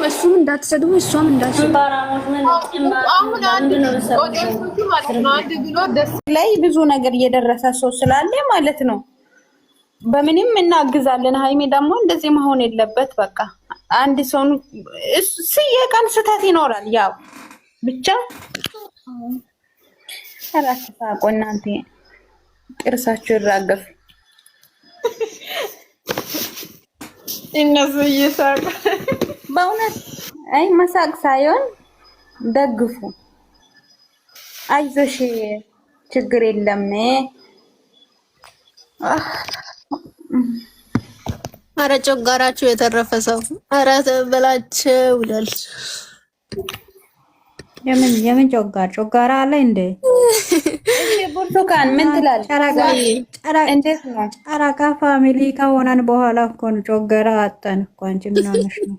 እሱም እንዳትሰድቡ እሷም እንዳትሰድቡ። ላይ ብዙ ነገር እየደረሰ ሰው ስላለ ማለት ነው። በምንም እናግዛለን። ሃይሜ ደግሞ እንደዚህ መሆን የለበት። በቃ አንድ ሰው የቀን ስህተት ይኖራል። ያው ብቻ አራት ሳቆ እናንተ ጥርሳችሁ ይራገፍ። እነሱ እየሳቁ በእውነት አይ መሳቅ ሳይሆን ደግፉ። አይዞሽ ችግር የለም። አረ ጮጋራችሁ የተረፈ ሰው አረ ተበላቸው ይላል። የምን ጮጋራ አለ እንዴ? እሺ ብርቱካን ምን ትላለች? እንዴት ነው? ጨረቃ ፋሚሊ ከሆነን በኋላ እኮ ነው ጮጋራ አጣን እኮ። አንቺ ምን ሆነሽ ነው?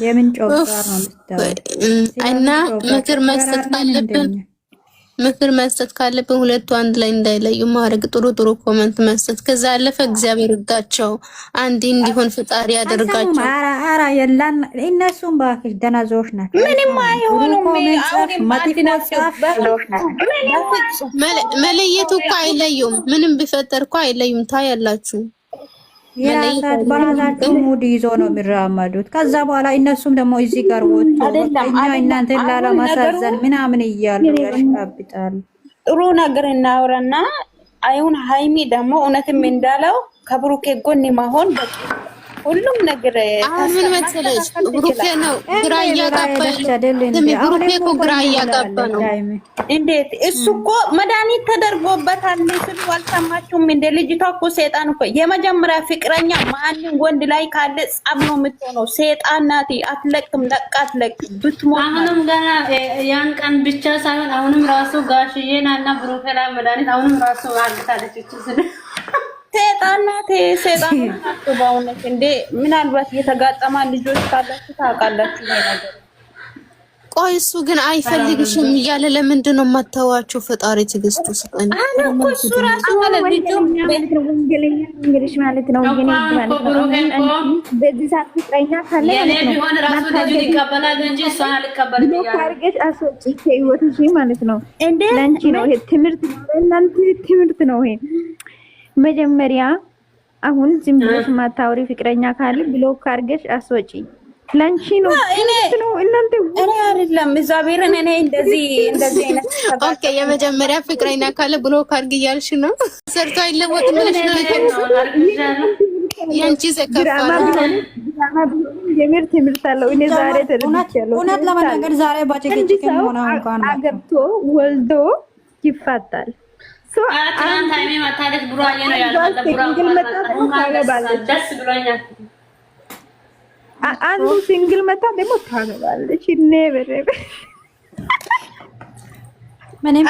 የምን ጮጋራ ነው የምትታወቂው? እና ምክር መስጠት ካለብን ሁለቱ አንድ ላይ እንዳይለዩ ማድረግ፣ ጥሩ ኮመንት መስጠት። ከዛ ያለፈ እግዚአብሔር ይርዳቸው፣ አንድ እንዲሆን ፈጣሪ ያደርጋቸው። አራ የላን እነሱም ባክሽ ደናዞች ናቸው። ምንም አይሆኑም። መለየቱ እኮ አይለዩም። ምንም ቢፈጠር እኮ አይለዩም። ታያላችሁ። በራሳቸው ሙድ ይዞ ነው የሚራመዱት። ከዛ በኋላ እነሱም ደግሞ እዚህ ጋር ወጡ እኛ እናንተን ላለማሳዘን ምናምን እያሉ ያሽቃብጣሉ። ጥሩ ነገር እናውራና አይሁን። ሃይሚ ደግሞ እውነትም እንዳለው ከብሩኬ ጎን መሆን በቂ ሁሉም ነገር ምን መሰለሽ፣ ብሩኬ ነው ግራ እያጋባ ነው። እንዴት እሱ እኮ መድኃኒት ተደርጎበታል ስሉ አልሰማችሁም? እንደ ልጅቷ እኮ ሴጣን እኮ የመጀመሪያ ፍቅረኛ ማንም ወንድ ላይ ካለ ጸብ ነው የምትሆነው። ሴጣን ናት፣ አትለቅም፣ ለቃ አትለቅም ብትሞት። አሁንም ገና ያን ቀን ብቻ ሳይሆን አሁንም ራሱ ጋሽዬና ብሩኬ ላይ መድኃኒት አሁንም ራሱ አልታለች እቺ ሴጣን ናት። ሴጣን ናት በእውነት እንዴ! ምናልባት የተጋጠማ ልጆች ካላችሁ ታውቃላችሁ ነገር። ቆይ እሱ ግን አይፈልግሽም እያለ ለምንድን ነው የማታዋቸው? ፈጣሪ ትዕግስቱ ስጠኝ። እሱ ራሱ ማለት ልጁ እንግሊሽ ማለት ነው በዚህ ሰዓት ፍቅረኛ ካለ ቢሆን ራሱ ልጁ ይቀበላል እንጂ እሷን አልቀበልም እያለ ካርገሽ አስወጪ ከህይወትሽ ማለት ነው። ለአንቺ ነው ይሄ ትምህርት ነው፣ ለእናንተ ትምህርት ነው ይሄ። መጀመሪያ አሁን ዝም ብለሽ ማታወሪ ፍቅረኛ ካለ ብሎክ አድርገሽ አስወጪ። ላንቺ ነው ነው እናንተ እኔ አይደለም እግዚአብሔርን እኔ እንደዚህ አይነት ኦኬ። የመጀመሪያ ፍቅረኛ ካለ ብሎክ አድርግ እያልሽ ነው። ሰርቶ አይለወጥ ምንሽ ነው ያንቺ ዘከፋ የምር ትምህርት አለው። እኔ ዛሬ ተደርቻለሁ። እውነት ለመናገር ዛሬ ባጭቅጭቅ ሆነ እንኳን አገብቶ ወልዶ ይፋታል። ትናንት ሃይሜ መታለች ብሩዬ ነው ያለው። ደስ ብሎኛል። አንዱ ሲንግል መታ ደግሞ ታገባለች።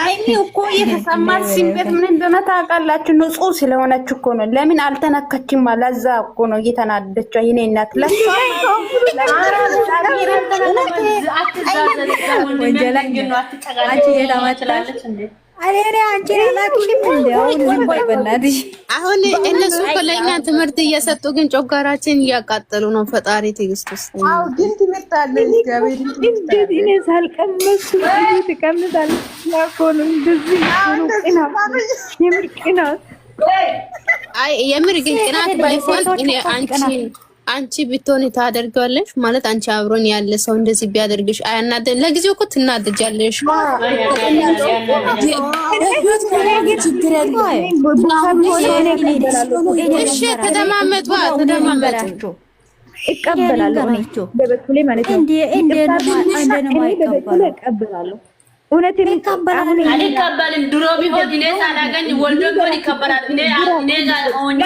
አይኔ እኮ የተሰማት ስሜት ምን እንደሆነ ታውቃላችሁ? ንጹህ ስለሆነች እኮ ነው። ለምን አልተነከችም? ለዛ እኮ ነው እየተናደደችው። አይኔ እናት ለሷ አሁን እነሱ ለኛ ትምህርት እየሰጡ ግን ጮጋራችን እያቃጠሉ ነው። ፈጣሪ ትዕግስት ውስጥ አው ግን ትምህርት አለ። እግዚአብሔር እንዴት እኔ ሳልቀመስ ትቀምጣል ያቆኑ እንደዚህ የምር ቅናት አይ የምር ግን ቅናት ባይሆን እኔ አንቺ ብትሆን ታደርጊዋለሽ ማለት አንቺ አብሮን ያለ ሰው እንደዚህ ቢያደርግሽ አያናደን? ለጊዜው እኮ ትናደጃለሽ። እሺ ተደማመጡ እቀበላለሁ በበኩሌ ማለት ነው። እቀበላለሁ እውነቴን አልቀበልም። ድሮ ቢሆን እኔ ሳላገኝ ወልዶ ቢሆን ይቀበላል። እኔ ጋር ሆኜ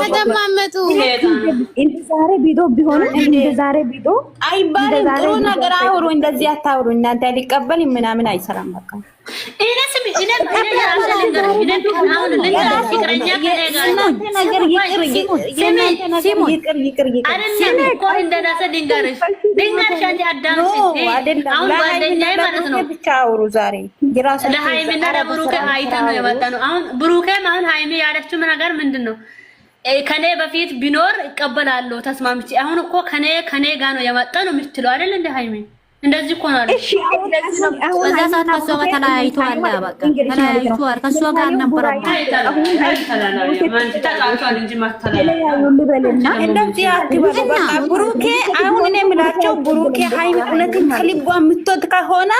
ተደማመጡ። ዛሬ ቢዶ ቢሆን ዛሬ ቢዶ አይባልም። ጥሩ ነገር አውሩ፣ እንደዚህ አታውሩ እናንተ። ሊቀበል ምናምን አይሰራም። በቃ እኔ ስሚ ከኔ በፊት ቢኖር እቀበላለሁ ተስማምቼ። አሁን እኮ ከኔ ጋር ነው የመጣ ነው የምትለው አይደል? እንደ ሃይሜ እንደዚህ እኮ ነው አይደል? በዛ ሰዓት ከሷ ጋር ተለያይቷል። በቃ ተለያይቷል። ከሷ ጋር ነበር እንደዚህ አትበሉ። በቃ ብሩኬ አሁን እኔ የምላቸው ብሩኬ ሃይሜ እውነትን ከልቧ የምትወድ ከሆነ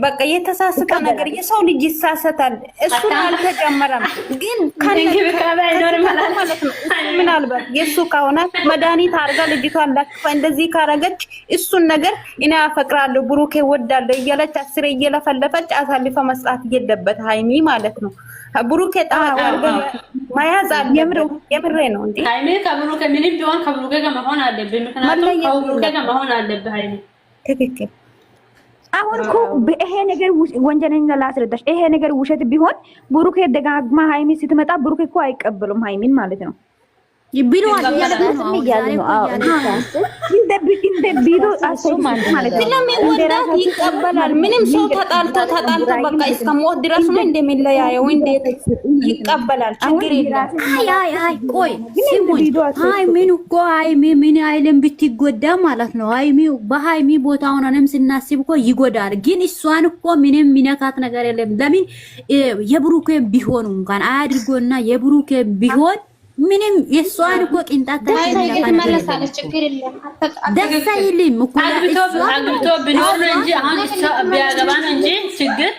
በቃ የተሳሰተ ነገር የሰው ልጅ ይሳሰታል። እሱን አልተጨመረም ግን ማለት ነው። ምናልባት የእሱ ከሆነ መድኃኒት አድርጋ ልጅቷን ላክፋ እንደዚህ ካረገች እሱን ነገር እኔ አፈቅራለሁ ብሩኬ ወዳለሁ እያለች አስሬ እየለፈለፈች አሳልፈ መስጣት እየለበት ሃይሚ ማለት ነው። ብሩኬ ጣጣ ማያዝ አለ። የምሬ ነው እንዴ ሃይሚ ከብሩኬ ምንም ቢሆን ከብሩኬ ጋር መሆን አለብህ። ምክንያቱም ከብሩኬ ጋር መሆን አለብህ ሃይሚ። ትክክል። አሁን እኮ ይሄ ነገር ወንጀለኛ ላስረዳሽ፣ ይሄ ነገር ውሸት ቢሆን ብሩኬ ደጋግማ ሃይሚ ስትመጣ ብሩኬ እኮ አይቀበሉም ሃይሚን ማለት ነው። ይብሉዋል እያሉ ነው። ስለሚወዳት ይቀበላል። ምንም ሰው ተጣልቶ በቃ እስከ ሞት ድረስ ነው እንደሚለያየው እንዴት ይቀበላል? ችግር የለም። አይ ቆይ ሲሙኝ ሃይሚን እኮ ሃይሚ ምን አይልም ብትጎዳ ማለት ነው። ሃይሚ በሃይሚ ቦታ ሆነንም ስናስብ እኮ ይጎዳል። ግን እሷን እኮ ምንም ሚነካት ነገር የለም። ለምን የብሩኬ ቢሆን እንኳን አያድርጎና የብሩኬ ቢሆን ምንም የሷን እኮ ቅንጣት ተመለሳለች። ችግር የለም። ደስ አይልም እኮ አግብቶ ቢኖር እንጂ አሁን ቢያገባ ነው እንጂ ችግር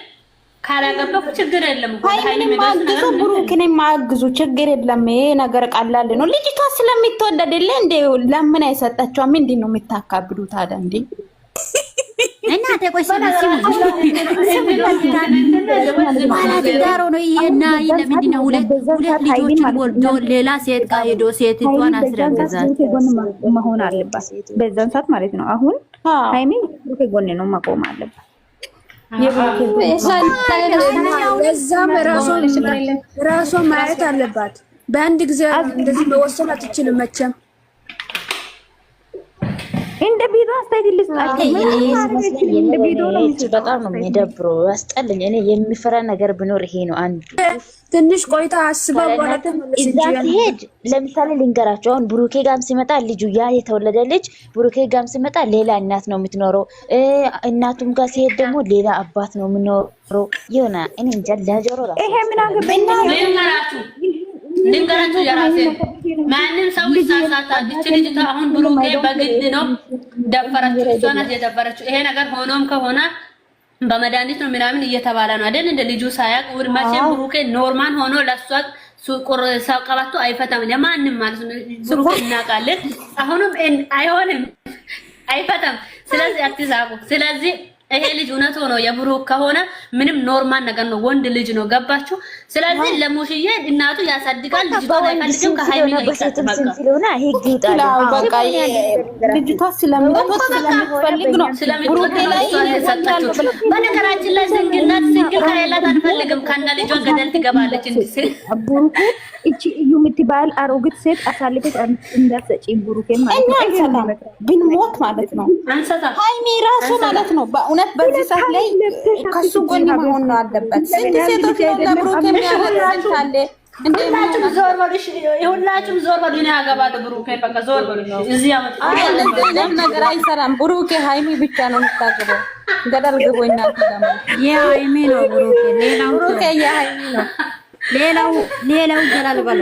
ካላገባ ችግር የለም እኮ ሃይሚ ማግዙ ብሩክን ማግዙ ችግር የለም። ይሄ ነገር ቀላል ነው። ልጅቷ ስለምትወደድልህ እንዴ ለምን አይሰጣቸው? ምንድን ነው የምታካብዱ ታዲያ እንዴ? እናቴ ቆይ ባለትዳር ሆኖ ይሄና ለምንድን ነው ሁለት ልጆችን ወልዶ ሌላ ሴት ጋር ሄዶ ሴቷን አስረገዛት? መሆን አለባት በዛን ሰዓት ማለት ነው። አሁን ሃይሚ ጎን ነው መቆም አለባት። የዛም ራሷን ማየት አለባት። በአንድ ጊዜ እንደዚህ መወሰን አትችልም መቼም። እንደ ቢዶ አስተያየት ልስጣችሁ። በጣም ነው የሚደብረው፣ ያስጠልኝ። እኔ የሚፈራ ነገር ቢኖር ይሄ ነው። አንዱ ትንሽ ቆይታ አስባ ማለት ነው እዛ ትሄድ። ለምሳሌ ልንገራቸው፣ አሁን ብሩኬ ጋም ሲመጣ ልጁ ያ የተወለደ ልጅ ብሩኬ ጋም ሲመጣ ሌላ እናት ነው የምትኖረው። እናቱም ጋር ሲሄድ ደግሞ ሌላ አባት ነው የሚኖረው። ይሆና እኔ እንጃ ለጆሮ ይሄ ምን አገባኝ ልንገራችሁ የራሴ ማንም ሰው ይሳሳታል። እቺ ልጅቷ አሁን ብሩኬ በግድ ነው ደፈረችው፣ እሷ ናት የደፈረችው። ይሄ ነገር ሆኖም ከሆነ በመድኃኒት ነው ምናምን እየተባለ ነው አይደል? እንደ ልጁ ሳያቅ መቼም ብሩኬ ኖርማል ሆኖ ለሷ ሱቁር ሳቀባቱ አይፈታም ለማንም ማለት ነው። ብሩኬ እናቃለን። አሁንም አይሆንም፣ አይፈታም። ስለዚህ አትሳቁ። ስለዚህ ይሄ ልጅ እውነት ሆኖ የብሩክ ከሆነ ምንም ኖርማል ነገር ነው። ወንድ ልጅ ነው። ገባችሁ? ስለዚህ ለሙሽዬ እናቱ ያሳድጋል። ልጅቷ አይፈልግም ከሃይሚ ጋር ይሳተፋል። በቃ ልጅቷ ስለምትፈልግ ነው ብሩክ ላይ ያሳጣችሁ። በነገራችን ላይ ሲንግልናት ሲንግል ከሌላት አንፈልግም። ካና ልጇን ገደል ትገባለች እንዴ? ብሩክ እቺ እዩ የምትባል አሮጊት ሴት አሳልፈሽ እንዳትሰጪ ብሩክ ማለት ነው። ብንሞት ማለት ነው አንሰታ ሃይሚ ራሱ ማለት ነው። በእውነት በዚህ ሰዓት ላይ ከሱ ጎን መሆን ነው አለበት። ስንት ሴቶች ነው ለብሩክ የሚያወራው አለ። ሁላችሁም ዞር በሉ፣ ሁላችሁም ዞር በሉ። እኔ አገባለሁ ብሩክ በቃ ዞር በሉ። እዚህ ያመጣ ነገር አይሰራም። ብሩክ ሃይሚ ብቻ ነው የምታገባው። ገደል ግቡ እናንተ ደግሞ የሃይሚ ነው ብሩክ፣ ሌላው ብሩክ የሃይሚ ነው። ሌላው ገደል በሉ፣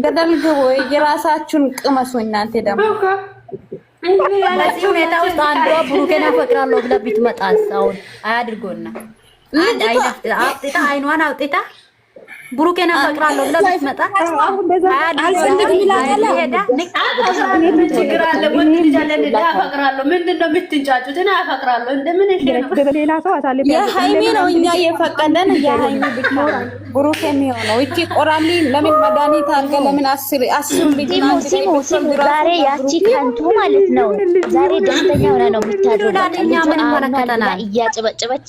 ገደል ግቡ። የራሳችሁን ቅመሱ እናንተ ደግሞ በዚህ ሁኔታ ውስጥ አንዷ ብሩኬን አፈቅራለሁ ብላ ብትመጣስ? አሁን አያድርጎና አውጥታ አይኗን አውጥታ ብሩኬን አፈቅራለሁ ብላ ብትመጣ አልፈልግም ይላታል። ችግር አለ። ወንድ ልጅ አለን አፈቅራለሁ። ምንድን ነው የምትንጫጩት? እኔ አፈቅራለሁ እንደምን ሌላ ሰው አሳልፈ የሃይሚ ነው እኛ የፈቀደን የሃይሚ ብቻ ነው ብሩክ የሚሆነው። እቺ ቆራሊ ለምን መድኃኒት አድርገ ለምን አስር ልጅ ዛሬ ያቺ ከንቱ ማለት ነው። ዛሬ ደስተኛ ሆነ ነው የምታድረው። ምን መለከተናል? እያጨበጨበች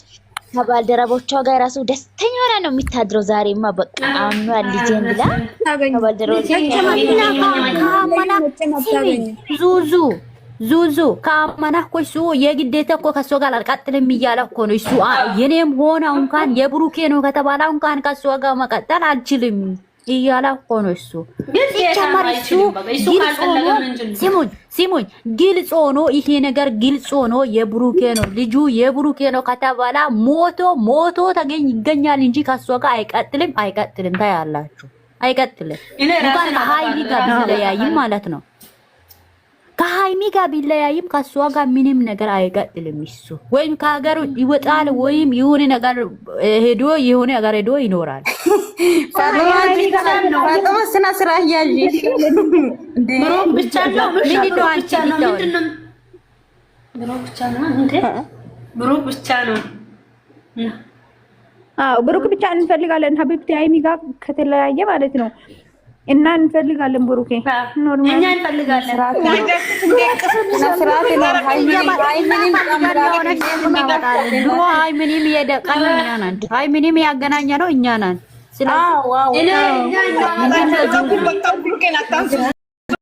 ከባልደረቦቿ ጋር ራሱ ደስተኛ ሆና ነው የሚታድረው። ዛሬማ በቃ አምኗል ልጄን ብላ ከባልደረቦቿ ዙዙ ከአማና እኮ እሱ የግዴታ እኮ ከሱ ጋር አልቀጥልም እያለ እኮ ነው እሱ። የኔም ሆነ እንኳን የብሩኬ ነው ከተባለ እንኳን ከሱ ጋር መቀጠል አልችልም እያለ እኮ ነው እሱ። ሲሙኝ ግልጽ ሆኖ ይሄ ነገር ግልጽ ሆኖ የብሩኬ ነው ልጁ የብሩኬ ነው ከተባለ ሞቶ ይገኛል እንጂ ከሱ ጋር አይቀጥልም። ታያላችሁ፣ አይቀጥልም። እንኳን ከሀይሚ ጋር ቢለያይም ማለት ነው ከሀይሚ ጋር ቢለያይም ከሷ ጋር ምንም ነገር አይቀጥልም። እሱ ወይም ከሀገሩ ይወጣል ወይም የሆነ ነገር ሄዶ ይኖራል። ብሩክ ብቻ እንፈልጋለን። ሀቢብቲ ሀይሚ ጋር ከተለያየ ማለት ነው እና እንፈልጋለን። ብሩኬ ኖርማል እኛ እንፈልጋለን። ምንም ያገናኘ ነው እኛ ነን። ስለዚህ